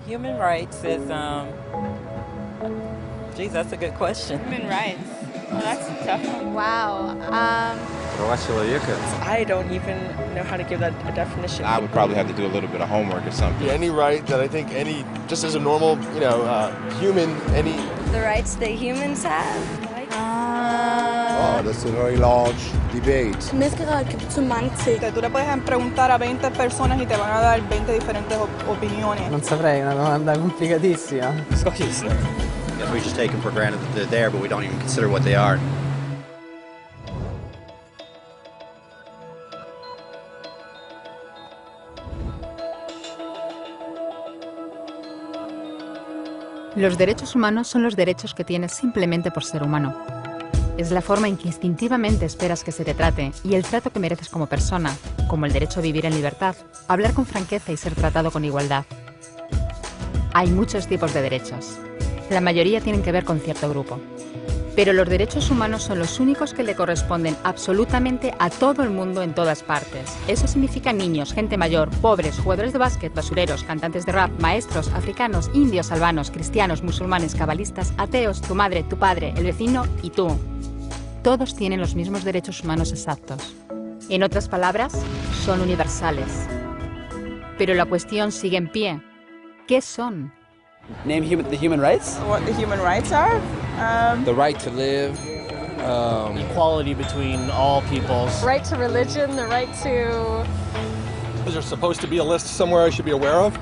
Human rights is, geez, that's a good question. Human rights. Well, that's a tough one. Wow. Права человека. I don't even know how to give that a definition. I would probably have to do a little bit of homework or something. Any right that I think just as a normal, human, The rights that humans have. Oh, that's a very large debate. Menneskerettigheder kan betyde mange ting. Tú le puedes preguntar a 20 personas y te van a dar 20 diferentes opiniones. Non saprei, è una domanda complicatissima. We just take them for granted that they're there, but we don't even consider what they are. Los derechos humanos son los derechos que tienes simplemente por ser humano. Es la forma en que instintivamente esperas que se te trate y el trato que mereces como persona, como el derecho a vivir en libertad, hablar con franqueza y ser tratado con igualdad. Hay muchos tipos de derechos. La mayoría tienen que ver con cierto grupo. Pero los derechos humanos son los únicos que le corresponden absolutamente a todo el mundo en todas partes. Eso significa niños, gente mayor, pobres, jugadores de básquet, basureros, cantantes de rap, maestros, africanos, indios, albanos, cristianos, musulmanes, cabalistas, ateos, tu madre, tu padre, el vecino y tú. Todos tienen los mismos derechos humanos exactos. En otras palabras, son universales. Pero la cuestión sigue en pie. ¿Qué son? Name the human rights? What the human rights are? The right to live. Equality between all peoples. Right to religion, the right to... Is there supposed to be a list somewhere I should be aware of?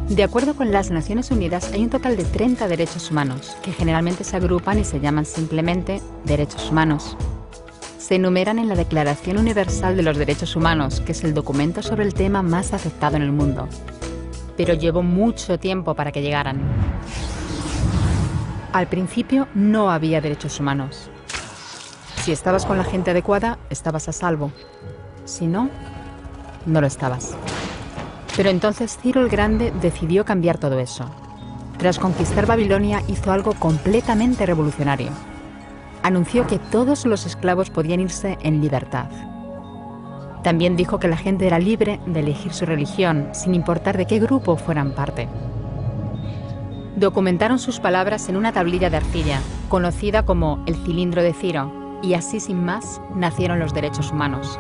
De acuerdo con las Naciones Unidas, hay un total de 30 derechos humanos, que generalmente se agrupan y se llaman simplemente derechos humanos. Se enumeran en la Declaración Universal de los Derechos Humanos, que es el documento sobre el tema más aceptado en el mundo. Pero llevó mucho tiempo para que llegaran. Al principio no había derechos humanos. Si estabas con la gente adecuada, estabas a salvo. Si no, no lo estabas. Pero entonces Ciro el Grande decidió cambiar todo eso. Tras conquistar Babilonia, hizo algo completamente revolucionario. Anunció que todos los esclavos podían irse en libertad. También dijo que la gente era libre de elegir su religión, sin importar de qué grupo fueran parte. Documentaron sus palabras en una tablilla de arcilla, conocida como el cilindro de Ciro, y así sin más nacieron los derechos humanos.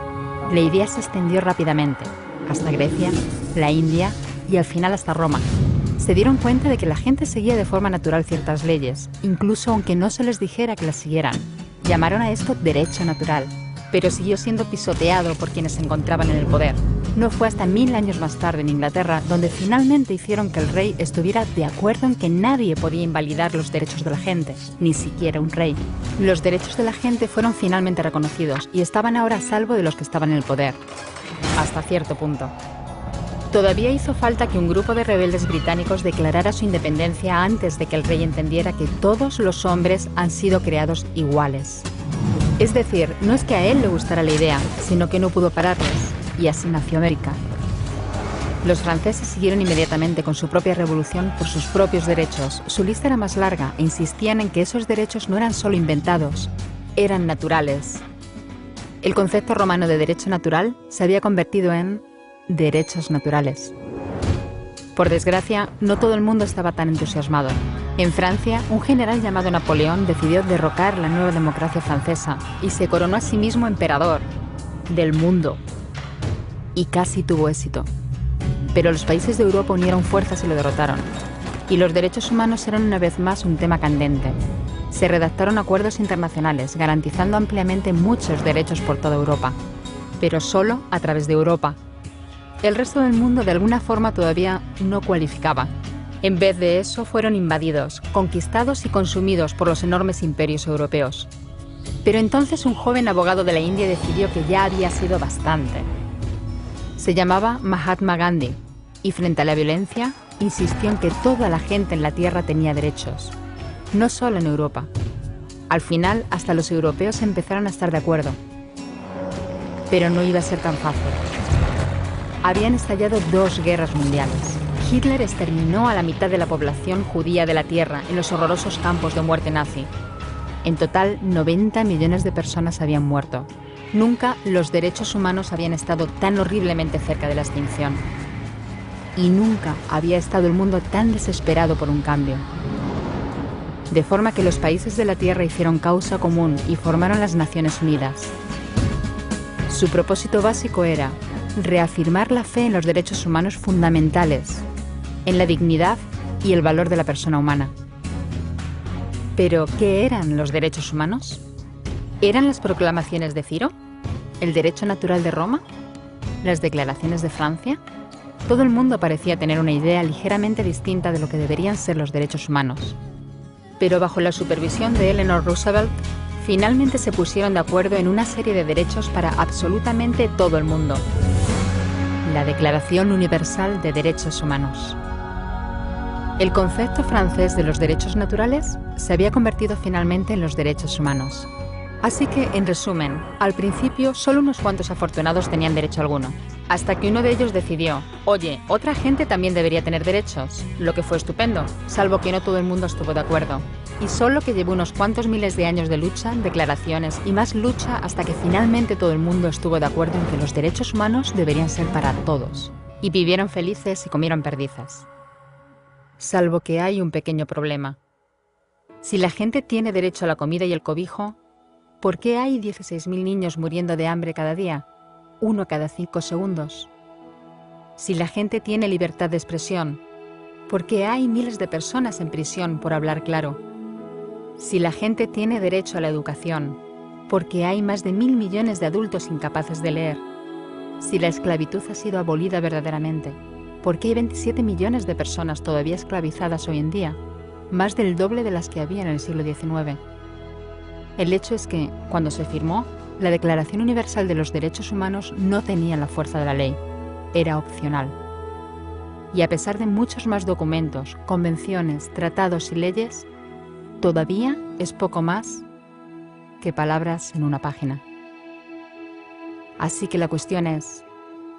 La idea se extendió rápidamente, hasta Grecia, la India y al final hasta Roma. Se dieron cuenta de que la gente seguía de forma natural ciertas leyes, incluso aunque no se les dijera que las siguieran. Llamaron a esto derecho natural, pero siguió siendo pisoteado por quienes se encontraban en el poder. No fue hasta 1000 años más tarde en Inglaterra donde finalmente hicieron que el rey estuviera de acuerdo en que nadie podía invalidar los derechos de la gente, ni siquiera un rey. Los derechos de la gente fueron finalmente reconocidos y estaban ahora a salvo de los que estaban en el poder. Hasta cierto punto. Todavía hizo falta que un grupo de rebeldes británicos declarara su independencia antes de que el rey entendiera que todos los hombres han sido creados iguales. Es decir, no es que a él le gustara la idea, sino que no pudo pararles, y así nació América. Los franceses siguieron inmediatamente con su propia revolución por sus propios derechos. Su lista era más larga e insistían en que esos derechos no eran solo inventados, eran naturales. El concepto romano de derecho natural se había convertido en derechos naturales. Por desgracia, no todo el mundo estaba tan entusiasmado. En Francia, un general llamado Napoleón decidió derrocar la nueva democracia francesa y se coronó a sí mismo emperador del mundo. Y casi tuvo éxito. Pero los países de Europa unieron fuerzas y lo derrotaron. Y los derechos humanos eran una vez más un tema candente. Se redactaron acuerdos internacionales garantizando ampliamente muchos derechos por toda Europa. Pero solo a través de Europa. El resto del mundo de alguna forma todavía no cualificaba. En vez de eso fueron invadidos, conquistados y consumidos por los enormes imperios europeos. Pero entonces un joven abogado de la India decidió que ya había sido bastante. Se llamaba Mahatma Gandhi y frente a la violencia insistió en que toda la gente en la tierra tenía derechos, no solo en Europa. Al final hasta los europeos empezaron a estar de acuerdo. Pero no iba a ser tan fácil. Habían estallado 2 guerras mundiales. Hitler exterminó a la mitad de la población judía de la Tierra en los horrorosos campos de muerte nazi. En total, 90 millones de personas habían muerto. Nunca los derechos humanos habían estado tan horriblemente cerca de la extinción. y nunca había estado el mundo tan desesperado por un cambio. De forma que los países de la Tierra hicieron causa común y formaron las Naciones Unidas. Su propósito básico era reafirmar la fe en los derechos humanos fundamentales, en la dignidad y el valor de la persona humana. ¿Pero qué eran los derechos humanos? ¿Eran las proclamaciones de Ciro? ¿El derecho natural de Roma? ¿Las declaraciones de Francia? Todo el mundo parecía tener una idea ligeramente distinta de lo que deberían ser los derechos humanos. Pero bajo la supervisión de Eleanor Roosevelt, finalmente se pusieron de acuerdo en una serie de derechos para absolutamente todo el mundo. La Declaración Universal de Derechos Humanos. El concepto francés de los derechos naturales se había convertido finalmente en los derechos humanos. Así que, en resumen, al principio solo unos cuantos afortunados tenían derecho alguno, hasta que uno de ellos decidió, oye, otra gente también debería tener derechos, lo que fue estupendo, salvo que no todo el mundo estuvo de acuerdo. Y solo que llevó unos cuantos miles de años de lucha, declaraciones y más lucha hasta que finalmente todo el mundo estuvo de acuerdo en que los derechos humanos deberían ser para todos. Y vivieron felices y comieron perdices. Salvo que hay un pequeño problema. Si la gente tiene derecho a la comida y el cobijo, ¿por qué hay 16.000 niños muriendo de hambre cada día? 1 cada 5 segundos. Si la gente tiene libertad de expresión, ¿por qué hay miles de personas en prisión por hablar claro? Si la gente tiene derecho a la educación, ¿por qué hay más de 1.000 millones de adultos incapaces de leer? Si la esclavitud ha sido abolida verdaderamente, ¿por qué hay 27 millones de personas todavía esclavizadas hoy en día? Más del doble de las que había en el siglo XIX. El hecho es que, cuando se firmó, la Declaración Universal de los Derechos Humanos no tenía la fuerza de la ley. Era opcional. Y a pesar de muchos más documentos, convenciones, tratados y leyes, todavía es poco más que palabras en una página. Así que la cuestión es,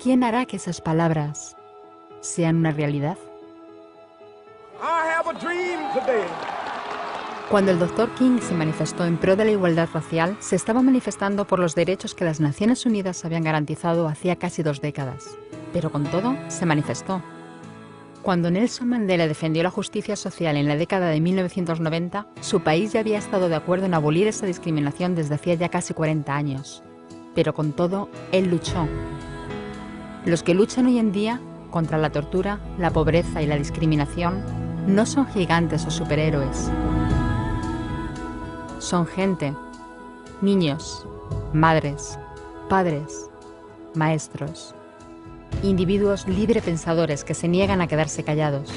¿quién hará que esas palabras sean una realidad? Cuando el Dr. King se manifestó en pro de la igualdad racial, se estaba manifestando por los derechos que las Naciones Unidas habían garantizado hacía casi 2 décadas. Pero con todo, se manifestó. Cuando Nelson Mandela defendió la justicia social en la década de 1990, su país ya había estado de acuerdo en abolir esa discriminación desde hacía ya casi 40 años. Pero con todo, él luchó. Los que luchan hoy en día contra la tortura, la pobreza y la discriminación no son gigantes o superhéroes. Son gente, niños, madres, padres, maestros, individuos librepensadores que se niegan a quedarse callados,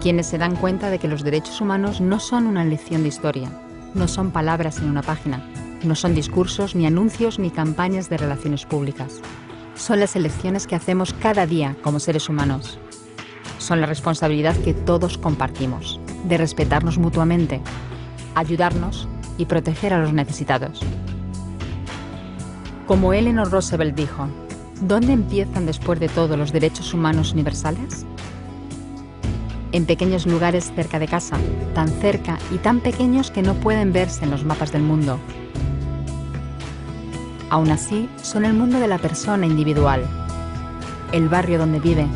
quienes se dan cuenta de que los derechos humanos no son una lección de historia, no son palabras en una página, no son discursos, ni anuncios, ni campañas de relaciones públicas. Son las elecciones que hacemos cada día como seres humanos. Son la responsabilidad que todos compartimos, de respetarnos mutuamente, ayudarnos y proteger a los necesitados. Como Eleanor Roosevelt dijo, ¿dónde empiezan después de todo los derechos humanos universales? En pequeños lugares cerca de casa, tan cerca y tan pequeños que no pueden verse en los mapas del mundo. Aún así, son el mundo de la persona individual, el barrio donde vive,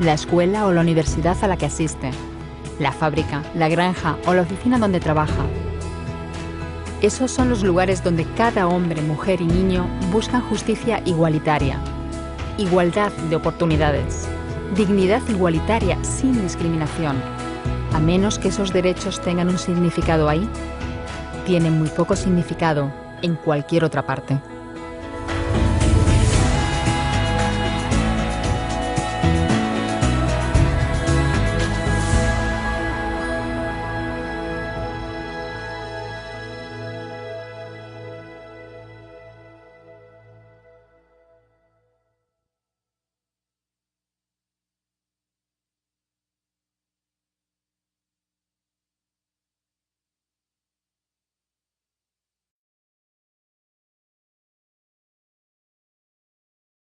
la escuela o la universidad a la que asiste, la fábrica, la granja o la oficina donde trabaja. Esos son los lugares donde cada hombre, mujer y niño buscan justicia igualitaria, igualdad de oportunidades, dignidad igualitaria sin discriminación. A menos que esos derechos tengan un significado ahí, tienen muy poco significado en cualquier otra parte.